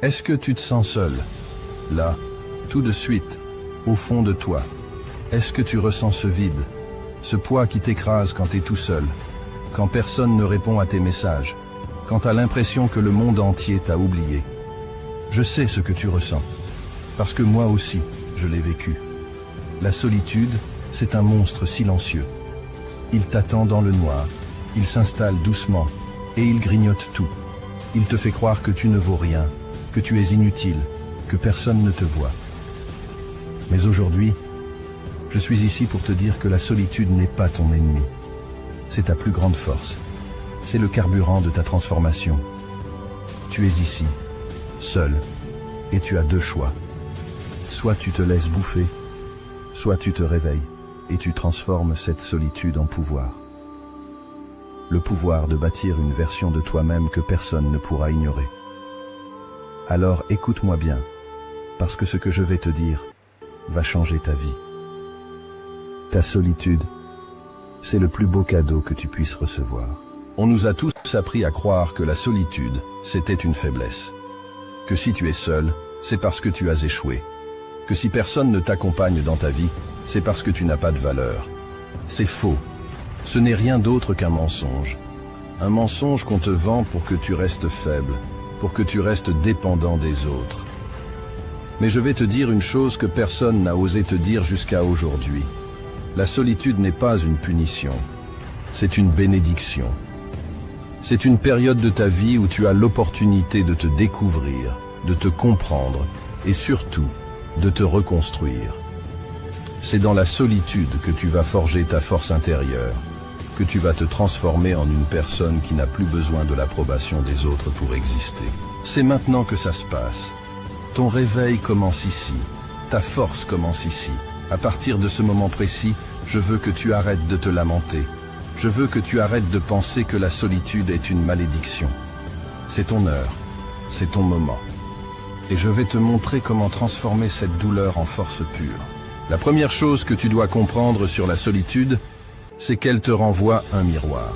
Est-ce que tu te sens seul? Là, tout de suite, au fond de toi. Est-ce que tu ressens ce vide, ce poids qui t'écrase quand tu es tout seul, quand personne ne répond à tes messages, quand tu as l'impression que le monde entier t'a oublié? Je sais ce que tu ressens, parce que moi aussi, je l'ai vécu. La solitude, c'est un monstre silencieux. Il t'attend dans le noir, il s'installe doucement, et il grignote tout. Il te fait croire que tu ne vaux rien, que tu es inutile, que personne ne te voit. Mais aujourd'hui, je suis ici pour te dire que la solitude n'est pas ton ennemi. C'est ta plus grande force. C'est le carburant de ta transformation. Tu es ici, seul, et tu as deux choix. Soit tu te laisses bouffer, soit tu te réveilles, et tu transformes cette solitude en pouvoir. Le pouvoir de bâtir une version de toi-même que personne ne pourra ignorer. Alors écoute-moi bien, parce que ce que je vais te dire va changer ta vie. Ta solitude, c'est le plus beau cadeau que tu puisses recevoir. On nous a tous appris à croire que la solitude, c'était une faiblesse. Que si tu es seul, c'est parce que tu as échoué. Que si personne ne t'accompagne dans ta vie, c'est parce que tu n'as pas de valeur. C'est faux. Ce n'est rien d'autre qu'un mensonge. Un mensonge qu'on te vend pour que tu restes faible, pour que tu restes dépendant des autres. Mais je vais te dire une chose que personne n'a osé te dire jusqu'à aujourd'hui. La solitude n'est pas une punition, c'est une bénédiction. C'est une période de ta vie où tu as l'opportunité de te découvrir, de te comprendre et surtout de te reconstruire. C'est dans la solitude que tu vas forger ta force intérieure, que tu vas te transformer en une personne qui n'a plus besoin de l'approbation des autres pour exister. C'est maintenant que ça se passe. Ton réveil commence ici, ta force commence ici. À partir de ce moment précis, je veux que tu arrêtes de te lamenter. Je veux que tu arrêtes de penser que la solitude est une malédiction. C'est ton heure, c'est ton moment. Et je vais te montrer comment transformer cette douleur en force pure. La première chose que tu dois comprendre sur la solitude, c'est qu'elle te renvoie un miroir.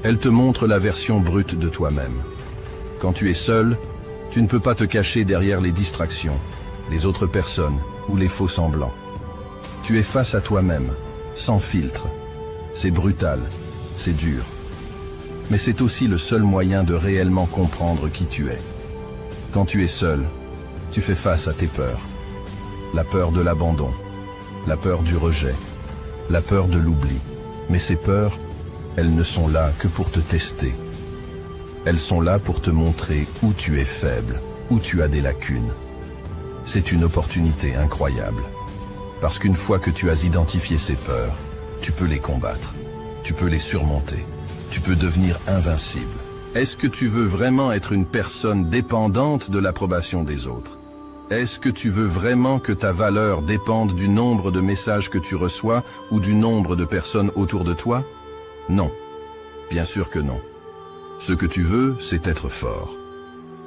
Elle te montre la version brute de toi-même. Quand tu es seul, tu ne peux pas te cacher derrière les distractions, les autres personnes ou les faux semblants. Tu es face à toi-même, sans filtre. C'est brutal, c'est dur. Mais c'est aussi le seul moyen de réellement comprendre qui tu es. Quand tu es seul, tu fais face à tes peurs. La peur de l'abandon, la peur du rejet, la peur de l'oubli. Mais ces peurs, elles ne sont là que pour te tester. Elles sont là pour te montrer où tu es faible, où tu as des lacunes. C'est une opportunité incroyable. Parce qu'une fois que tu as identifié ces peurs, tu peux les combattre, tu peux les surmonter, tu peux devenir invincible. Est-ce que tu veux vraiment être une personne dépendante de l'approbation des autres? Est-ce que tu veux vraiment que ta valeur dépende du nombre de messages que tu reçois ou du nombre de personnes autour de toi? Non. Bien sûr que non. Ce que tu veux, c'est être fort.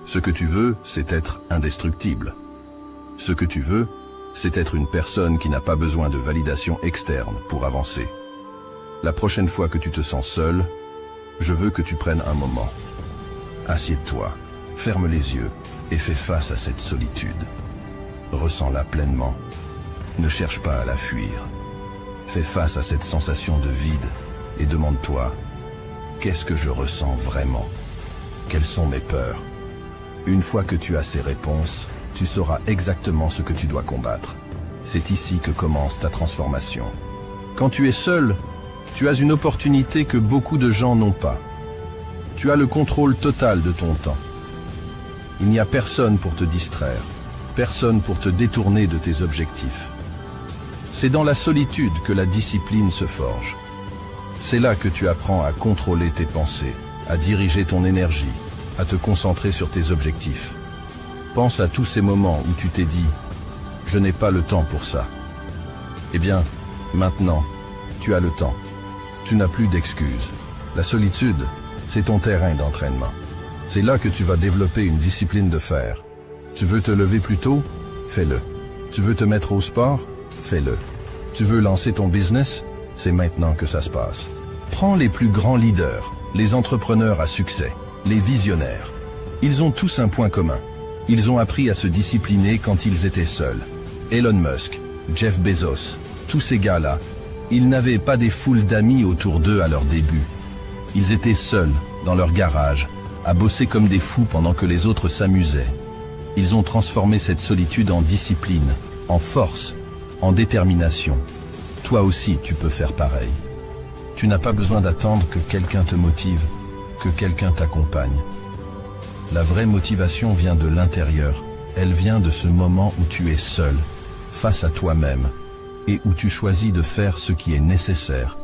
Ce que tu veux, c'est être indestructible. Ce que tu veux, c'est être une personne qui n'a pas besoin de validation externe pour avancer. La prochaine fois que tu te sens seul, je veux que tu prennes un moment. Assieds-toi, ferme les yeux et fais face à cette solitude. Ressens-la pleinement. Ne cherche pas à la fuir. Fais face à cette sensation de vide et demande-toi, qu'est-ce que je ressens vraiment? Quelles sont mes peurs? Une fois que tu as ces réponses, tu sauras exactement ce que tu dois combattre. C'est ici que commence ta transformation. Quand tu es seul, tu as une opportunité que beaucoup de gens n'ont pas. Tu as le contrôle total de ton temps. Il n'y a personne pour te distraire, personne pour te détourner de tes objectifs. C'est dans la solitude que la discipline se forge. C'est là que tu apprends à contrôler tes pensées, à diriger ton énergie, à te concentrer sur tes objectifs. Pense à tous ces moments où tu t'es dit « Je n'ai pas le temps pour ça ». Eh bien, maintenant, tu as le temps. Tu n'as plus d'excuses. La solitude, c'est ton terrain d'entraînement. C'est là que tu vas développer une discipline de fer. Tu veux te lever plus tôt? Fais-le. Tu veux te mettre au sport? Fais-le. Tu veux lancer ton business? C'est maintenant que ça se passe. Prends les plus grands leaders, les entrepreneurs à succès, les visionnaires. Ils ont tous un point commun. Ils ont appris à se discipliner quand ils étaient seuls. Elon Musk, Jeff Bezos, tous ces gars-là, ils n'avaient pas des foules d'amis autour d'eux à leur début. Ils étaient seuls, dans leur garage, à bosser comme des fous pendant que les autres s'amusaient. Ils ont transformé cette solitude en discipline, en force, en détermination. Toi aussi, tu peux faire pareil. Tu n'as pas besoin d'attendre que quelqu'un te motive, que quelqu'un t'accompagne. La vraie motivation vient de l'intérieur. Elle vient de ce moment où tu es seul, face à toi-même, et où tu choisis de faire ce qui est nécessaire,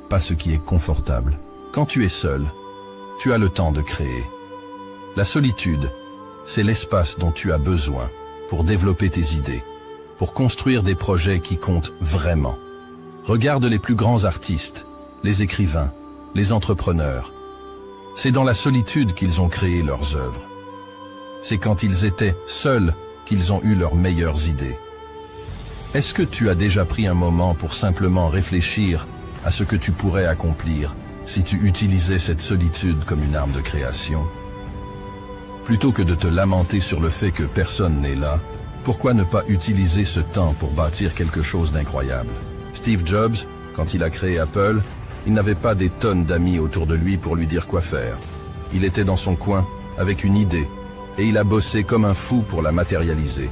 pas ce qui est confortable. Quand tu es seul, tu as le temps de créer. La solitude, c'est l'espace dont tu as besoin pour développer tes idées, pour construire des projets qui comptent vraiment. Regarde les plus grands artistes, les écrivains, les entrepreneurs. C'est dans la solitude qu'ils ont créé leurs œuvres. C'est quand ils étaient seuls qu'ils ont eu leurs meilleures idées. Est-ce que tu as déjà pris un moment pour simplement réfléchir à ce que tu pourrais accomplir si tu utilisais cette solitude comme une arme de création? Plutôt que de te lamenter sur le fait que personne n'est là, pourquoi ne pas utiliser ce temps pour bâtir quelque chose d'incroyable? Steve Jobs, quand il a créé Apple, il n'avait pas des tonnes d'amis autour de lui pour lui dire quoi faire. Il était dans son coin, avec une idée, et il a bossé comme un fou pour la matérialiser.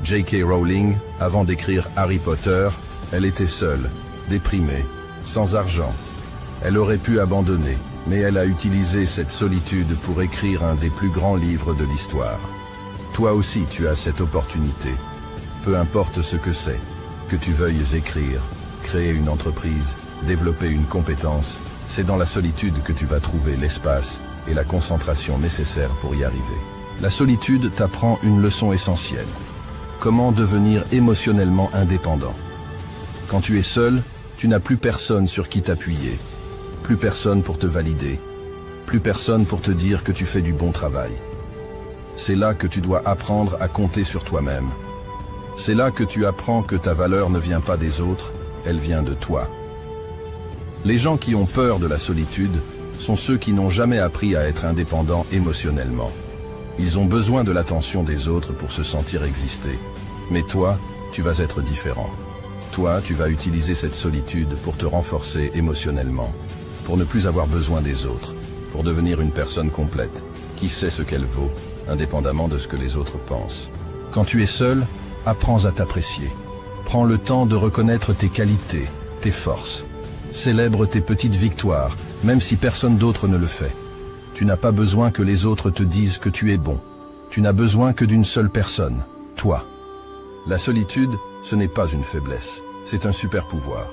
J.K. Rowling, avant d'écrire Harry Potter, elle était seule, déprimée, sans argent. Elle aurait pu abandonner, mais elle a utilisé cette solitude pour écrire un des plus grands livres de l'histoire. Toi aussi, tu as cette opportunité. Peu importe ce que c'est, que tu veuilles écrire, créer une entreprise, développer une compétence, c'est dans la solitude que tu vas trouver l'espace et la concentration nécessaires pour y arriver. La solitude t'apprend une leçon essentielle. Comment devenir émotionnellement indépendant. Quand tu es seul, tu n'as plus personne sur qui t'appuyer, plus personne pour te valider, plus personne pour te dire que tu fais du bon travail. C'est là que tu dois apprendre à compter sur toi-même. C'est là que tu apprends que ta valeur ne vient pas des autres, elle vient de toi. Les gens qui ont peur de la solitude sont ceux qui n'ont jamais appris à être indépendants émotionnellement. Ils ont besoin de l'attention des autres pour se sentir exister. Mais toi, tu vas être différent. Toi, tu vas utiliser cette solitude pour te renforcer émotionnellement, pour ne plus avoir besoin des autres, pour devenir une personne complète, qui sait ce qu'elle vaut, indépendamment de ce que les autres pensent. Quand tu es seul, apprends à t'apprécier. Prends le temps de reconnaître tes qualités, tes forces. Célèbre tes petites victoires, même si personne d'autre ne le fait. Tu n'as pas besoin que les autres te disent que tu es bon. Tu n'as besoin que d'une seule personne, toi. La solitude, ce n'est pas une faiblesse, c'est un super pouvoir.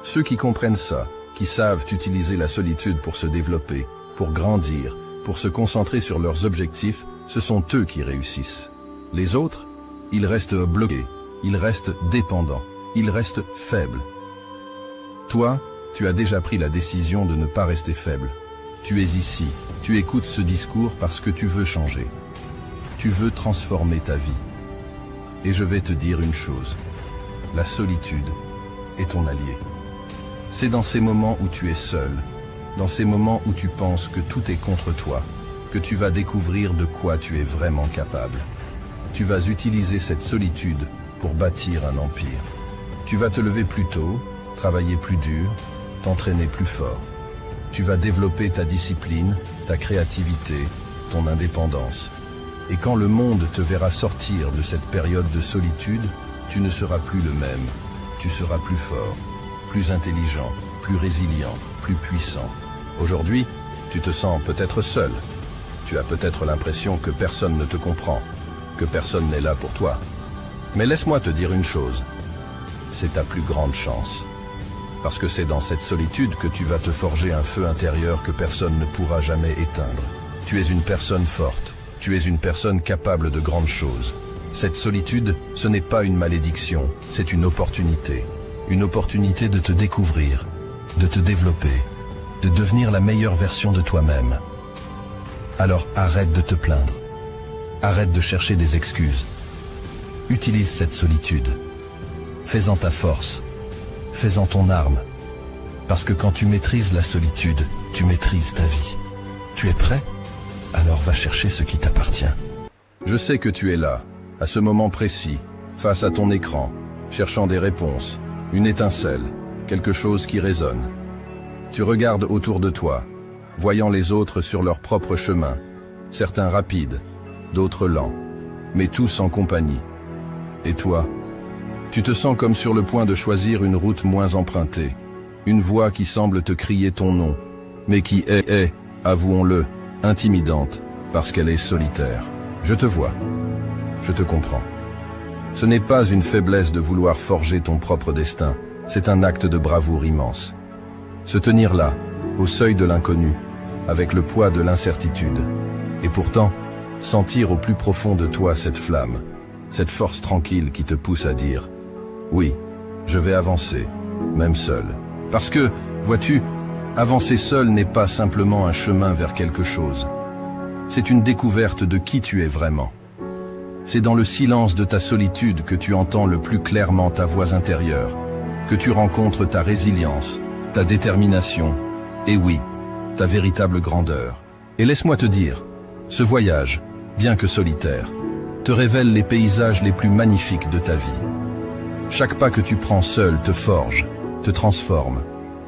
Ceux qui comprennent ça, qui savent utiliser la solitude pour se développer, pour grandir, pour se concentrer sur leurs objectifs, ce sont eux qui réussissent. Les autres, ils restent bloqués, ils restent dépendants, ils restent faibles. Toi, tu as déjà pris la décision de ne pas rester faible. Tu es ici, tu écoutes ce discours parce que tu veux changer. Tu veux transformer ta vie. Et je vais te dire une chose, la solitude est ton allié. C'est dans ces moments où tu es seul, dans ces moments où tu penses que tout est contre toi, que tu vas découvrir de quoi tu es vraiment capable. Tu vas utiliser cette solitude pour bâtir un empire. Tu vas te lever plus tôt, travailler plus dur, t'entraîner plus fort. Tu vas développer ta discipline, ta créativité, ton indépendance. Et quand le monde te verra sortir de cette période de solitude, tu ne seras plus le même. Tu seras plus fort, plus intelligent, plus résilient, plus puissant. Aujourd'hui, tu te sens peut-être seul. Tu as peut-être l'impression que personne ne te comprend, que personne n'est là pour toi. Mais laisse-moi te dire une chose, c'est ta plus grande chance. Parce que c'est dans cette solitude que tu vas te forger un feu intérieur que personne ne pourra jamais éteindre. Tu es une personne forte, tu es une personne capable de grandes choses. Cette solitude, ce n'est pas une malédiction, c'est une opportunité. Une opportunité de te découvrir, de te développer, de devenir la meilleure version de toi-même. Alors arrête de te plaindre. Arrête de chercher des excuses. Utilise cette solitude. Fais-en ta force. Fais-en ton arme. Parce que quand tu maîtrises la solitude, tu maîtrises ta vie. Tu es prêt? Alors va chercher ce qui t'appartient. Je sais que tu es là, à ce moment précis, face à ton écran, cherchant des réponses, une étincelle, quelque chose qui résonne. Tu regardes autour de toi, voyant les autres sur leur propre chemin, certains rapides, d'autres lents, mais tous en compagnie. Et toi, tu te sens comme sur le point de choisir une route moins empruntée, une voie qui semble te crier ton nom, mais qui est, avouons-le, intimidante, parce qu'elle est solitaire. Je te vois, je te comprends. Ce n'est pas une faiblesse de vouloir forger ton propre destin, c'est un acte de bravoure immense. Se tenir là, au seuil de l'inconnu, avec le poids de l'incertitude, et pourtant, sentir au plus profond de toi cette flamme, cette force tranquille qui te pousse à dire « Oui, je vais avancer, même seul ». Parce que, vois-tu, avancer seul n'est pas simplement un chemin vers quelque chose. C'est une découverte de qui tu es vraiment. C'est dans le silence de ta solitude que tu entends le plus clairement ta voix intérieure, que tu rencontres ta résilience, ta détermination, et oui, ta véritable grandeur. Et laisse-moi te dire, ce voyage, bien que solitaire, te révèle les paysages les plus magnifiques de ta vie. Chaque pas que tu prends seul te forge, te transforme,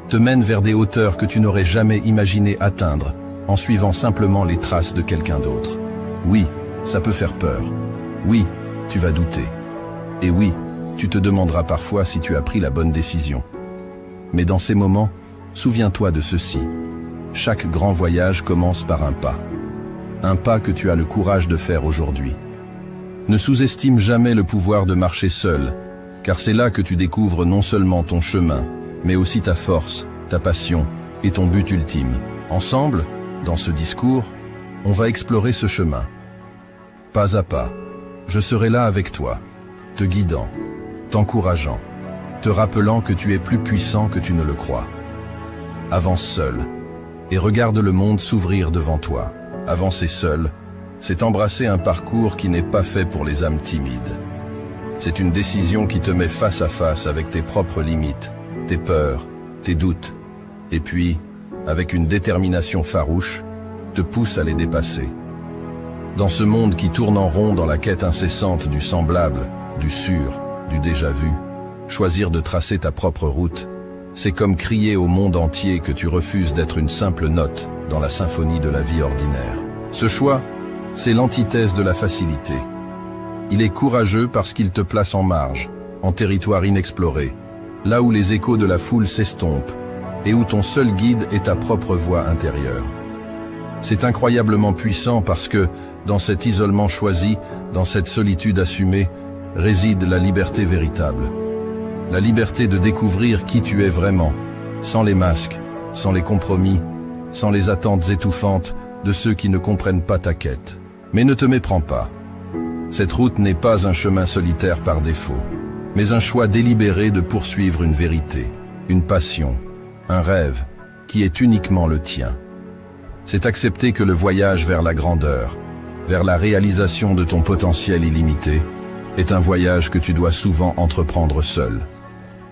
te mène vers des hauteurs que tu n'aurais jamais imaginé atteindre en suivant simplement les traces de quelqu'un d'autre. Oui, ça peut faire peur. Oui, tu vas douter. Et oui, tu te demanderas parfois si tu as pris la bonne décision. Mais dans ces moments, souviens-toi de ceci. Chaque grand voyage commence par un pas. Un pas que tu as le courage de faire aujourd'hui. Ne sous-estime jamais le pouvoir de marcher seul, car c'est là que tu découvres non seulement ton chemin, mais aussi ta force, ta passion et ton but ultime. Ensemble, dans ce discours, on va explorer ce chemin. Pas à pas, je serai là avec toi, te guidant, t'encourageant, te rappelant que tu es plus puissant que tu ne le crois. Avance seul, et regarde le monde s'ouvrir devant toi. Avancer seul, c'est embrasser un parcours qui n'est pas fait pour les âmes timides. C'est une décision qui te met face à face avec tes propres limites, tes peurs, tes doutes, et puis, avec une détermination farouche, te pousse à les dépasser. Dans ce monde qui tourne en rond dans la quête incessante du semblable, du sûr, du déjà-vu, choisir de tracer ta propre route, c'est comme crier au monde entier que tu refuses d'être une simple note dans la symphonie de la vie ordinaire. Ce choix, c'est l'antithèse de la facilité. Il est courageux parce qu'il te place en marge, en territoire inexploré, là où les échos de la foule s'estompent et où ton seul guide est ta propre voix intérieure. C'est incroyablement puissant parce que, dans cet isolement choisi, dans cette solitude assumée, réside la liberté véritable. La liberté de découvrir qui tu es vraiment, sans les masques, sans les compromis, sans les attentes étouffantes de ceux qui ne comprennent pas ta quête. Mais ne te méprends pas. Cette route n'est pas un chemin solitaire par défaut, mais un choix délibéré de poursuivre une vérité, une passion, un rêve, qui est uniquement le tien. C'est accepter que le voyage vers la grandeur, vers la réalisation de ton potentiel illimité, est un voyage que tu dois souvent entreprendre seul.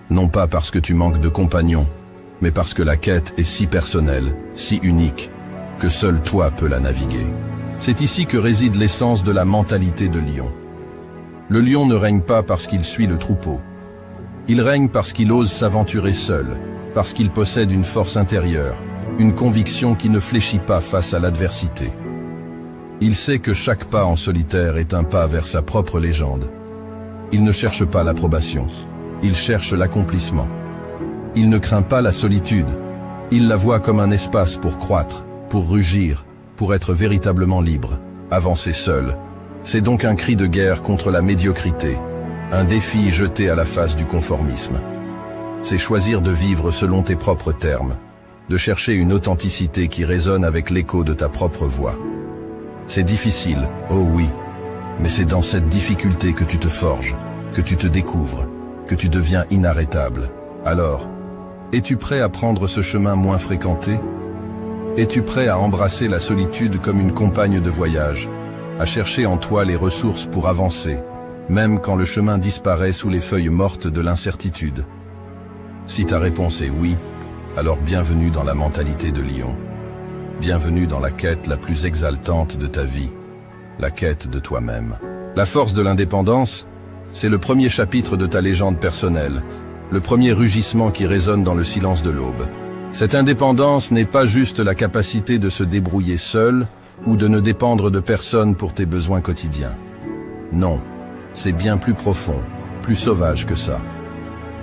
Non pas parce que tu manques de compagnons, mais parce que la quête est si personnelle, si unique, que seul toi peux la naviguer. C'est ici que réside l'essence de la mentalité de lion. Le lion ne règne pas parce qu'il suit le troupeau. Il règne parce qu'il ose s'aventurer seul, parce qu'il possède une force intérieure, une conviction qui ne fléchit pas face à l'adversité. Il sait que chaque pas en solitaire est un pas vers sa propre légende. Il ne cherche pas l'approbation, il cherche l'accomplissement. Il ne craint pas la solitude, il la voit comme un espace pour croître, pour rugir, pour être véritablement libre. Avancer seul, c'est donc un cri de guerre contre la médiocrité, un défi jeté à la face du conformisme. C'est choisir de vivre selon tes propres termes, de chercher une authenticité qui résonne avec l'écho de ta propre voix. C'est difficile, oh oui, mais c'est dans cette difficulté que tu te forges, que tu te découvres, que tu deviens inarrêtable. Alors, es-tu prêt à prendre ce chemin moins fréquenté? Es-tu prêt à embrasser la solitude comme une compagne de voyage, à chercher en toi les ressources pour avancer, même quand le chemin disparaît sous les feuilles mortes de l'incertitude? Si ta réponse est oui, alors bienvenue dans la mentalité de lion. Bienvenue dans la quête la plus exaltante de ta vie. la quête de toi-même. La force de l'indépendance, c'est le premier chapitre de ta légende personnelle, le premier rugissement qui résonne dans le silence de l'aube. Cette indépendance n'est pas juste la capacité de se débrouiller seul ou de ne dépendre de personne pour tes besoins quotidiens. Non, c'est bien plus profond, plus sauvage que ça.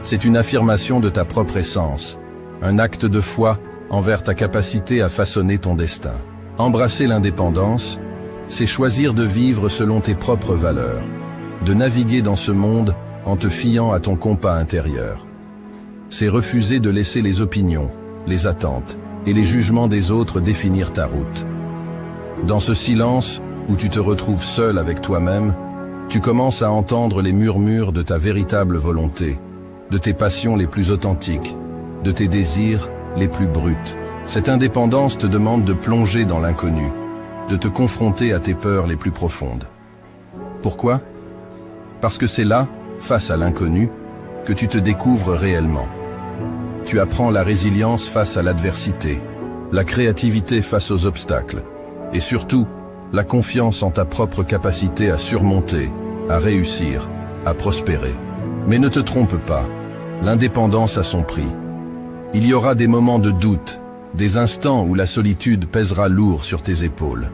C'est une affirmation de ta propre essence, un acte de foi envers ta capacité à façonner ton destin. Embrasser l'indépendance, c'est choisir de vivre selon tes propres valeurs, de naviguer dans ce monde en te fiant à ton compas intérieur. C'est refuser de laisser les opinions, les attentes et les jugements des autres définir ta route. Dans ce silence où tu te retrouves seul avec toi-même, tu commences à entendre les murmures de ta véritable volonté, de tes passions les plus authentiques, de tes désirs les plus bruts. Cette indépendance te demande de plonger dans l'inconnu, de te confronter à tes peurs les plus profondes. Pourquoi? Parce que c'est là, face à l'inconnu, que tu te découvres réellement. Tu apprends la résilience face à l'adversité, la créativité face aux obstacles, et surtout, la confiance en ta propre capacité à surmonter, à réussir, à prospérer. Mais ne te trompe pas, l'indépendance a son prix. Il y aura des moments de doute, des instants où la solitude pèsera lourd sur tes épaules.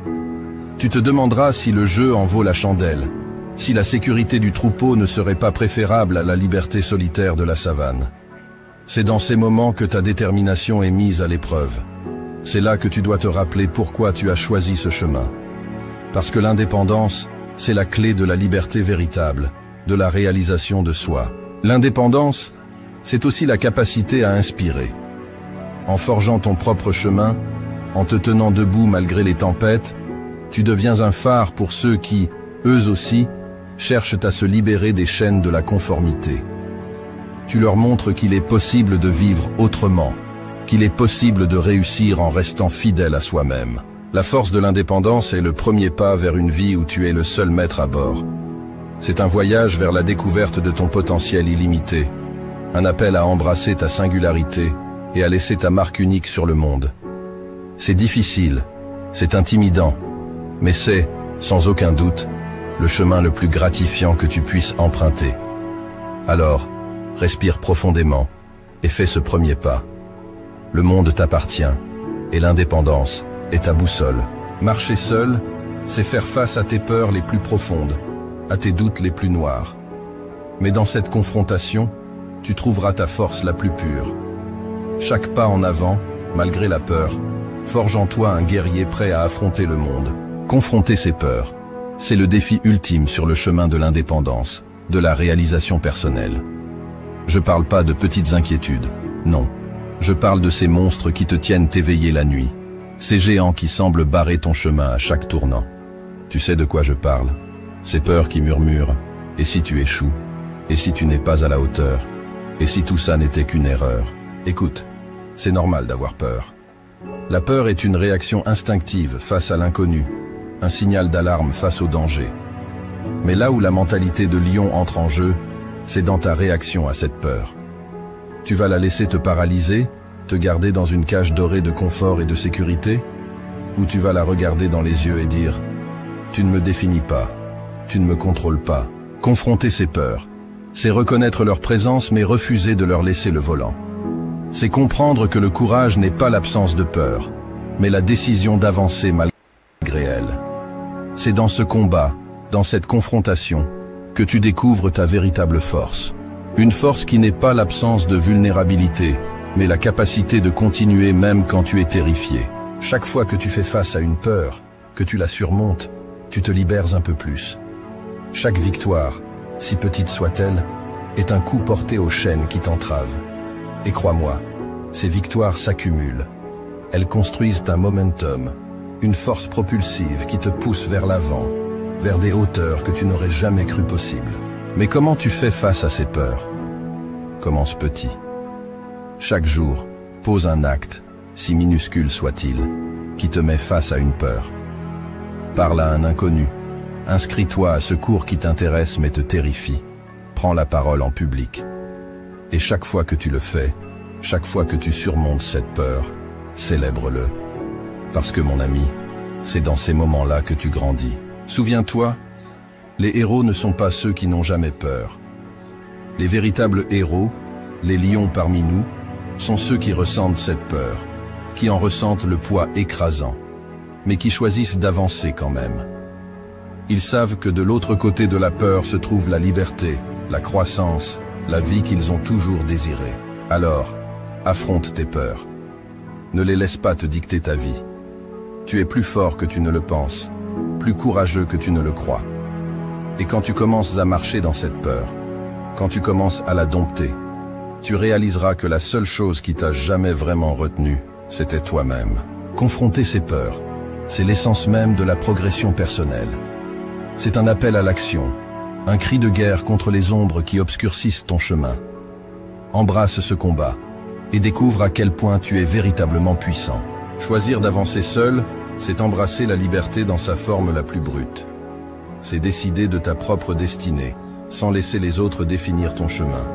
Tu te demanderas si le jeu en vaut la chandelle, si la sécurité du troupeau ne serait pas préférable à la liberté solitaire de la savane. C'est dans ces moments que ta détermination est mise à l'épreuve. C'est là que tu dois te rappeler pourquoi tu as choisi ce chemin. Parce que l'indépendance, c'est la clé de la liberté véritable, de la réalisation de soi. L'indépendance, c'est aussi la capacité à inspirer. En forgeant ton propre chemin, en te tenant debout malgré les tempêtes, tu deviens un phare pour ceux qui, eux aussi, cherchent à se libérer des chaînes de la conformité. Tu leur montres qu'il est possible de vivre autrement, qu'il est possible de réussir en restant fidèle à soi-même. La force de l'indépendance est le premier pas vers une vie où tu es le seul maître à bord. C'est un voyage vers la découverte de ton potentiel illimité, un appel à embrasser ta singularité et à laisser ta marque unique sur le monde. C'est difficile, c'est intimidant, mais c'est, sans aucun doute, le chemin le plus gratifiant que tu puisses emprunter. Alors, respire profondément et fais ce premier pas. Le monde t'appartient et l'indépendance est ta boussole. Marcher seul, c'est faire face à tes peurs les plus profondes, à tes doutes les plus noirs. Mais dans cette confrontation, tu trouveras ta force la plus pure. Chaque pas en avant, malgré la peur, forge en toi un guerrier prêt à affronter le monde. Confronter ses peurs, c'est le défi ultime sur le chemin de l'indépendance, de la réalisation personnelle. Je parle pas de petites inquiétudes, non. Je parle de ces monstres qui te tiennent éveillé la nuit, ces géants qui semblent barrer ton chemin à chaque tournant. Tu sais de quoi je parle? Ces peurs qui murmurent, et si tu échoues? Et si tu n'es pas à la hauteur? Et si tout ça n'était qu'une erreur? Écoute, c'est normal d'avoir peur. La peur est une réaction instinctive face à l'inconnu, un signal d'alarme face au danger. Mais là où la mentalité de lion entre en jeu, c'est dans ta réaction à cette peur. Tu vas la laisser te paralyser, te garder dans une cage dorée de confort et de sécurité? Ou tu vas la regarder dans les yeux et dire « Tu ne me définis pas, tu ne me contrôles pas ». Confronter ses peurs, c'est reconnaître leur présence mais refuser de leur laisser le volant. C'est comprendre que le courage n'est pas l'absence de peur, mais la décision d'avancer malgré elle. C'est dans ce combat, dans cette confrontation, que tu découvres ta véritable force. Une force qui n'est pas l'absence de vulnérabilité, mais la capacité de continuer même quand tu es terrifié. Chaque fois que tu fais face à une peur, que tu la surmontes, tu te libères un peu plus. Chaque victoire, si petite soit-elle, est un coup porté aux chaînes qui t'entravent. Et crois-moi, ces victoires s'accumulent. Elles construisent un momentum, une force propulsive qui te pousse vers l'avant, vers des hauteurs que tu n'aurais jamais cru possibles. Mais comment tu fais face à ces peurs? Commence petit. Chaque jour, pose un acte, si minuscule soit-il, qui te met face à une peur. Parle à un inconnu. Inscris-toi à ce cours qui t'intéresse mais te terrifie. Prends la parole en public. Et chaque fois que tu le fais, chaque fois que tu surmontes cette peur, célèbre-le. Parce que mon ami, c'est dans ces moments-là que tu grandis. Souviens-toi, les héros ne sont pas ceux qui n'ont jamais peur. Les véritables héros, les lions parmi nous, sont ceux qui ressentent cette peur, qui en ressentent le poids écrasant, mais qui choisissent d'avancer quand même. Ils savent que de l'autre côté de la peur se trouve la liberté, la croissance, la vie qu'ils ont toujours désirée. Alors, affronte tes peurs. Ne les laisse pas te dicter ta vie. Tu es plus fort que tu ne le penses, plus courageux que tu ne le crois. Et quand tu commences à marcher dans cette peur, quand tu commences à la dompter, tu réaliseras que la seule chose qui t'a jamais vraiment retenu, c'était toi-même. Confronter ces peurs, c'est l'essence même de la progression personnelle. C'est un appel à l'action, un cri de guerre contre les ombres qui obscurcissent ton chemin. Embrasse ce combat et découvre à quel point tu es véritablement puissant. Choisir d'avancer seul, c'est embrasser la liberté dans sa forme la plus brute. C'est décider de ta propre destinée, sans laisser les autres définir ton chemin.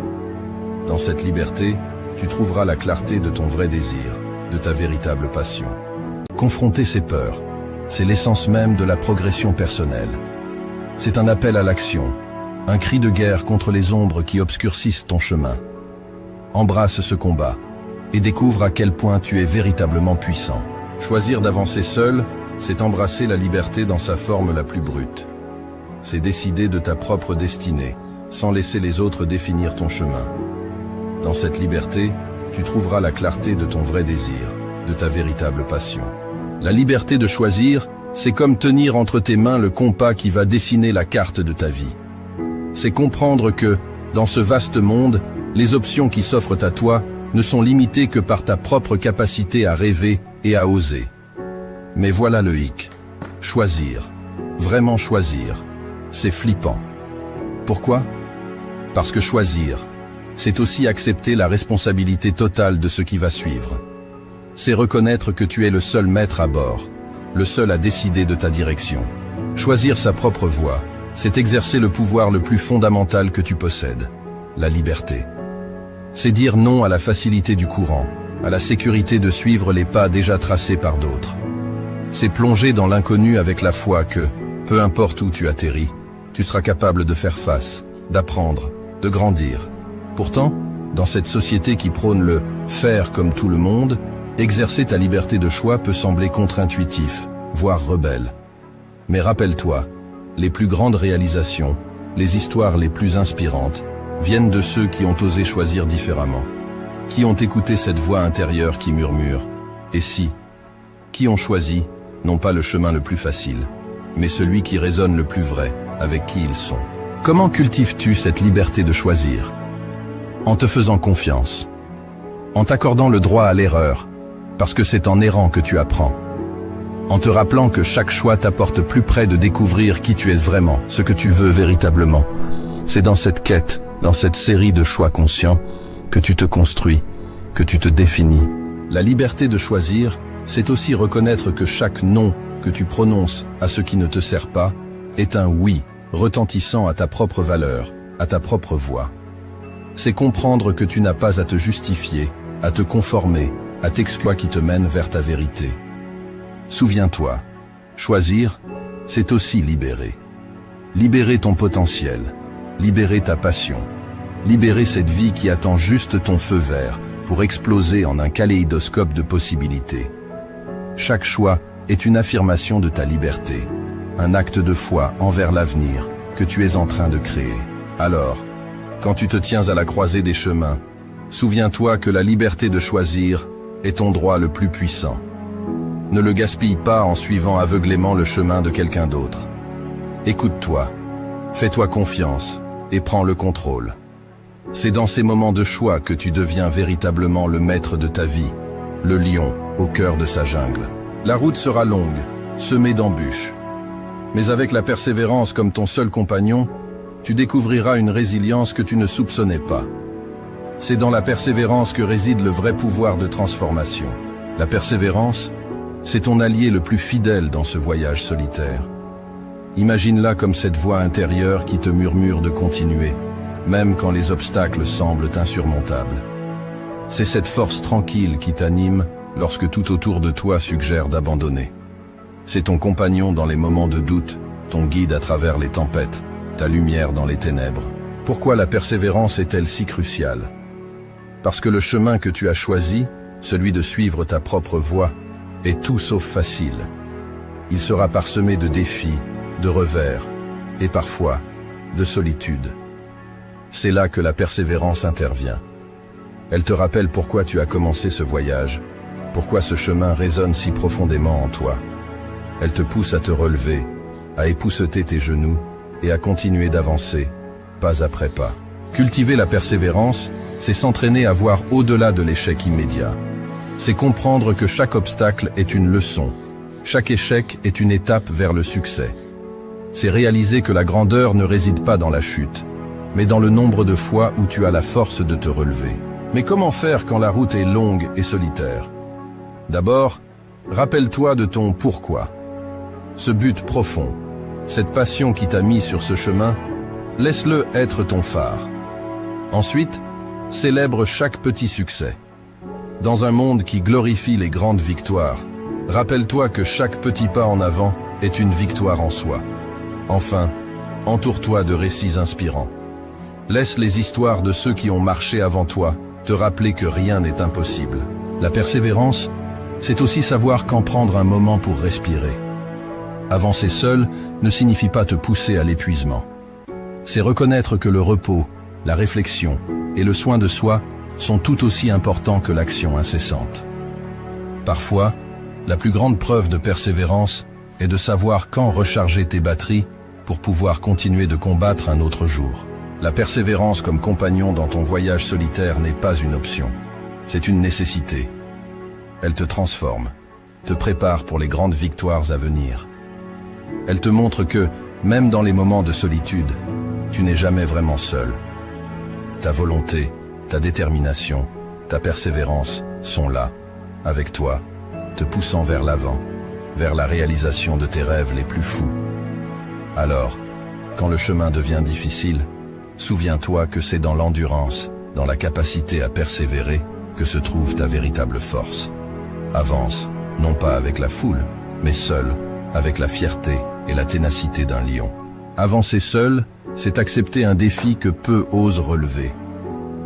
Dans cette liberté, tu trouveras la clarté de ton vrai désir, de ta véritable passion. Confronter ses peurs, c'est l'essence même de la progression personnelle. C'est un appel à l'action, un cri de guerre contre les ombres qui obscurcissent ton chemin. Embrasse ce combat et découvre à quel point tu es véritablement puissant. Choisir d'avancer seul, c'est embrasser la liberté dans sa forme la plus brute. C'est décider de ta propre destinée, sans laisser les autres définir ton chemin. Dans cette liberté, tu trouveras la clarté de ton vrai désir, de ta véritable passion. La liberté de choisir, c'est comme tenir entre tes mains le compas qui va dessiner la carte de ta vie. C'est comprendre que, dans ce vaste monde, les options qui s'offrent à toi ne sont limitées que par ta propre capacité à rêver et à oser. Mais voilà le hic. Choisir. Vraiment choisir. C'est flippant. Pourquoi? Parce que choisir, c'est aussi accepter la responsabilité totale de ce qui va suivre. C'est reconnaître que tu es le seul maître à bord, le seul à décider de ta direction. Choisir sa propre voie, c'est exercer le pouvoir le plus fondamental que tu possèdes, la liberté. C'est dire non à la facilité du courant, à la sécurité de suivre les pas déjà tracés par d'autres. C'est plonger dans l'inconnu avec la foi que, peu importe où tu atterris, tu seras capable de faire face, d'apprendre, de grandir. Pourtant, dans cette société qui prône le « faire comme tout le monde », exercer ta liberté de choix peut sembler contre-intuitif, voire rebelle. Mais rappelle-toi, les plus grandes réalisations, les histoires les plus inspirantes, viennent de ceux qui ont osé choisir différemment, qui ont écouté cette voix intérieure qui murmure « et si ?» qui ont choisi, non pas le chemin le plus facile, mais celui qui résonne le plus vrai avec qui ils sont. Comment cultives-tu cette liberté de choisir? En te faisant confiance, en t'accordant le droit à l'erreur, parce que c'est en errant que tu apprends, en te rappelant que chaque choix t'apporte plus près de découvrir qui tu es vraiment, ce que tu veux véritablement. C'est dans cette quête, dans cette série de choix conscients, que tu te construis, que tu te définis. La liberté de choisir, c'est aussi reconnaître que chaque non que tu prononces à ce qui ne te sert pas est un oui retentissant à ta propre valeur, à ta propre voix. C'est comprendre que tu n'as pas à te justifier, à te conformer, à t'exclure qui te mène vers ta vérité. Souviens-toi, choisir, c'est aussi libérer. Libérer ton potentiel, libérer ta passion, libérer cette vie qui attend juste ton feu vert pour exploser en un kaléidoscope de possibilités. Chaque choix est une affirmation de ta liberté, un acte de foi envers l'avenir que tu es en train de créer. Alors, quand tu te tiens à la croisée des chemins, souviens-toi que la liberté de choisir est ton droit le plus puissant. Ne le gaspille pas en suivant aveuglément le chemin de quelqu'un d'autre. Écoute-toi, fais-toi confiance et prends le contrôle. C'est dans ces moments de choix que tu deviens véritablement le maître de ta vie, le lion au cœur de sa jungle. La route sera longue, semée d'embûches. Mais avec la persévérance comme ton seul compagnon, tu découvriras une résilience que tu ne soupçonnais pas. C'est dans la persévérance que réside le vrai pouvoir de transformation. La persévérance, c'est ton allié le plus fidèle dans ce voyage solitaire. Imagine-la comme cette voix intérieure qui te murmure de continuer, même quand les obstacles semblent insurmontables. C'est cette force tranquille qui t'anime lorsque tout autour de toi suggère d'abandonner. C'est ton compagnon dans les moments de doute, ton guide à travers les tempêtes, ta lumière dans les ténèbres. Pourquoi la persévérance est-elle si cruciale? Parce que le chemin que tu as choisi, celui de suivre ta propre voie, est tout sauf facile. Il sera parsemé de défis, de revers, et parfois de solitude. C'est là que la persévérance intervient. Elle te rappelle pourquoi tu as commencé ce voyage, pourquoi ce chemin résonne si profondément en toi. Elle te pousse à te relever, à épousseter tes genoux et à continuer d'avancer, pas après pas. Cultiver la persévérance, c'est s'entraîner à voir au-delà de l'échec immédiat. C'est comprendre que chaque obstacle est une leçon, chaque échec est une étape vers le succès. C'est réaliser que la grandeur ne réside pas dans la chute, mais dans le nombre de fois où tu as la force de te relever. Mais comment faire quand la route est longue et solitaire? D'abord, rappelle-toi de ton pourquoi. Ce but profond, cette passion qui t'a mis sur ce chemin, laisse-le être ton phare. Ensuite, célèbre chaque petit succès. Dans un monde qui glorifie les grandes victoires, rappelle-toi que chaque petit pas en avant est une victoire en soi. Enfin, entoure-toi de récits inspirants. Laisse les histoires de ceux qui ont marché avant toi te rappeler que rien n'est impossible. La persévérance, c'est aussi savoir quand prendre un moment pour respirer. Avancer seul ne signifie pas te pousser à l'épuisement. C'est reconnaître que le repos, la réflexion et le soin de soi sont tout aussi importants que l'action incessante. Parfois, la plus grande preuve de persévérance est de savoir quand recharger tes batteries pour pouvoir continuer de combattre un autre jour. La persévérance comme compagnon dans ton voyage solitaire n'est pas une option. C'est une nécessité. Elle te transforme, te prépare pour les grandes victoires à venir. Elle te montre que, même dans les moments de solitude, tu n'es jamais vraiment seul. Ta volonté, ta détermination, ta persévérance sont là, avec toi, te poussant vers l'avant, vers la réalisation de tes rêves les plus fous. Alors, quand le chemin devient difficile, souviens-toi que c'est dans l'endurance, dans la capacité à persévérer, que se trouve ta véritable force. Avance, non pas avec la foule, mais seul, avec la fierté et la ténacité d'un lion. Avancer seul, c'est accepter un défi que peu osent relever.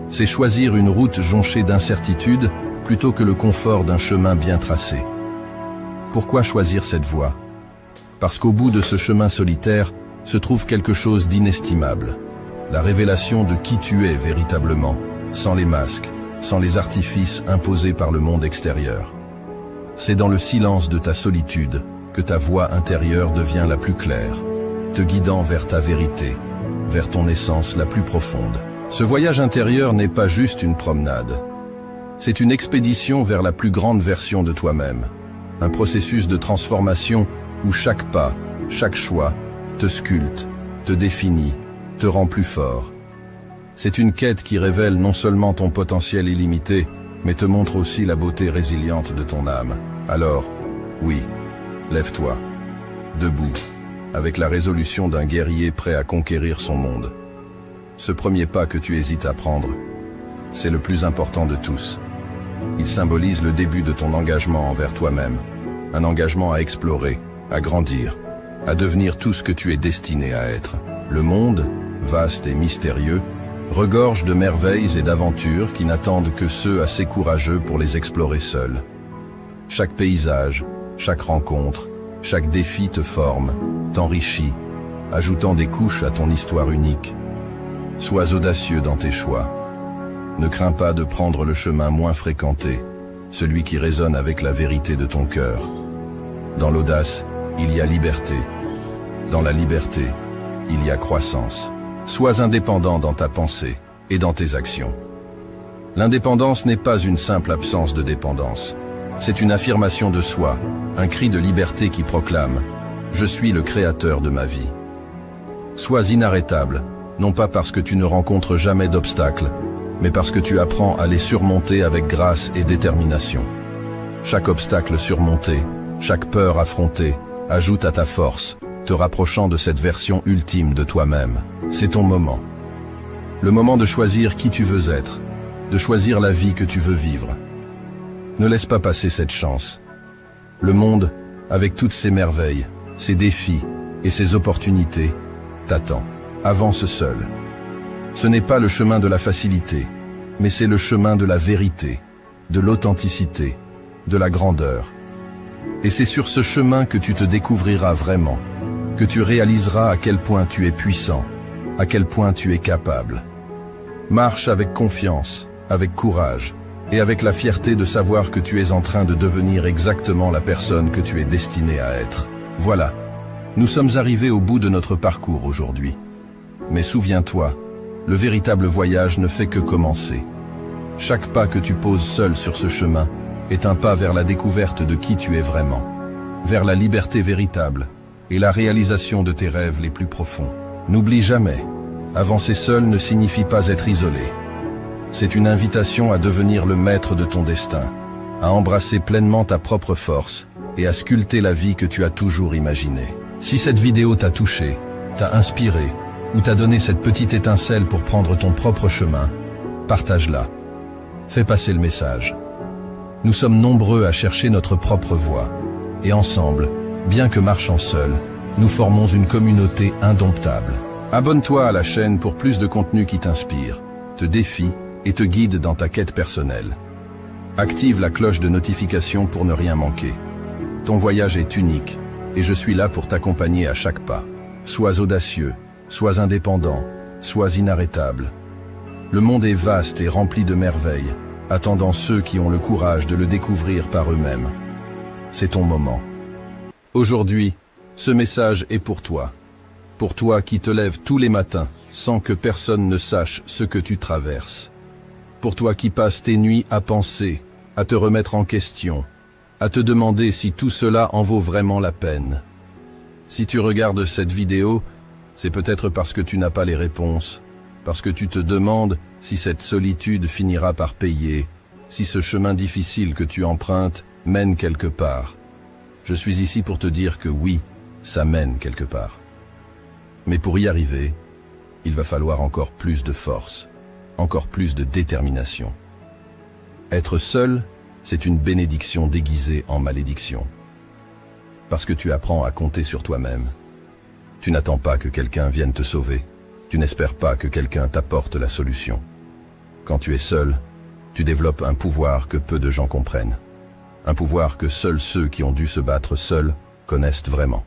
C'est choisir une route jonchée d'incertitudes plutôt que le confort d'un chemin bien tracé. Pourquoi choisir cette voie? Parce qu'au bout de ce chemin solitaire se trouve quelque chose d'inestimable. La révélation de qui tu es véritablement, sans les masques, sans les artifices imposés par le monde extérieur. C'est dans le silence de ta solitude que ta voix intérieure devient la plus claire, te guidant vers ta vérité, vers ton essence la plus profonde. Ce voyage intérieur n'est pas juste une promenade. C'est une expédition vers la plus grande version de toi-même, un processus de transformation où chaque pas, chaque choix, te sculpte, te définit, te rend plus fort. C'est une quête qui révèle non seulement ton potentiel illimité, mais te montre aussi la beauté résiliente de ton âme. Alors, oui, lève-toi, debout, avec la résolution d'un guerrier prêt à conquérir son monde. Ce premier pas que tu hésites à prendre, c'est le plus important de tous. Il symbolise le début de ton engagement envers toi-même, un engagement à explorer, à grandir, à devenir tout ce que tu es destiné à être. Le monde, vaste et mystérieux, regorge de merveilles et d'aventures qui n'attendent que ceux assez courageux pour les explorer seuls. Chaque paysage, chaque rencontre, chaque défi te forme, t'enrichit, ajoutant des couches à ton histoire unique. Sois audacieux dans tes choix. Ne crains pas de prendre le chemin moins fréquenté, celui qui résonne avec la vérité de ton cœur. Dans l'audace, il y a liberté. Dans la liberté, il y a croissance. Sois indépendant dans ta pensée et dans tes actions. L'indépendance n'est pas une simple absence de dépendance. C'est une affirmation de soi, un cri de liberté qui proclame « Je suis le créateur de ma vie ». Sois inarrêtable, non pas parce que tu ne rencontres jamais d'obstacles, mais parce que tu apprends à les surmonter avec grâce et détermination. Chaque obstacle surmonté, chaque peur affrontée, ajoute à ta force, te rapprochant de cette version ultime de toi-même. C'est ton moment. Le moment de choisir qui tu veux être, de choisir la vie que tu veux vivre. Ne laisse pas passer cette chance. Le monde, avec toutes ses merveilles, ses défis, Et ces opportunités t'attendent. Avance seul. Ce n'est pas le chemin de la facilité, mais c'est le chemin de la vérité, de l'authenticité, de la grandeur. Et c'est sur ce chemin que tu te découvriras vraiment, que tu réaliseras à quel point tu es puissant, à quel point tu es capable. Marche avec confiance, avec courage, et avec la fierté de savoir que tu es en train de devenir exactement la personne que tu es destiné à être. Voilà, nous sommes arrivés au bout de notre parcours aujourd'hui. Mais souviens-toi, le véritable voyage ne fait que commencer. Chaque pas que tu poses seul sur ce chemin est un pas vers la découverte de qui tu es vraiment, vers la liberté véritable et la réalisation de tes rêves les plus profonds. N'oublie jamais, avancer seul ne signifie pas être isolé. C'est une invitation à devenir le maître de ton destin, à embrasser pleinement ta propre force et à sculpter la vie que tu as toujours imaginée. Si cette vidéo t'a touché, t'a inspiré ou t'a donné cette petite étincelle pour prendre ton propre chemin, partage-la. Fais passer le message. Nous sommes nombreux à chercher notre propre voie. Et ensemble, bien que marchant seuls, nous formons une communauté indomptable. Abonne-toi à la chaîne pour plus de contenu qui t'inspire, te défie et te guide dans ta quête personnelle. Active la cloche de notification pour ne rien manquer. Ton voyage est unique et je suis là pour t'accompagner à chaque pas. Sois audacieux, sois indépendant, sois inarrêtable. Le monde est vaste et rempli de merveilles, attendant ceux qui ont le courage de le découvrir par eux-mêmes. C'est ton moment. Aujourd'hui, ce message est pour toi qui te lèves tous les matins sans que personne ne sache ce que tu traverses. Pour toi qui passes tes nuits à penser, à te remettre en question, à te demander si tout cela en vaut vraiment la peine. Si tu regardes cette vidéo, c'est peut-être parce que tu n'as pas les réponses, parce que tu te demandes si cette solitude finira par payer, si ce chemin difficile que tu empruntes mène quelque part. Je suis ici pour te dire que oui, ça mène quelque part. Mais pour y arriver, il va falloir encore plus de force, encore plus de détermination. Être seul, c'est une bénédiction déguisée en malédiction. Parce que tu apprends à compter sur toi-même. Tu n'attends pas que quelqu'un vienne te sauver. Tu n'espères pas que quelqu'un t'apporte la solution. Quand tu es seul, tu développes un pouvoir que peu de gens comprennent. Un pouvoir que seuls ceux qui ont dû se battre seuls connaissent vraiment.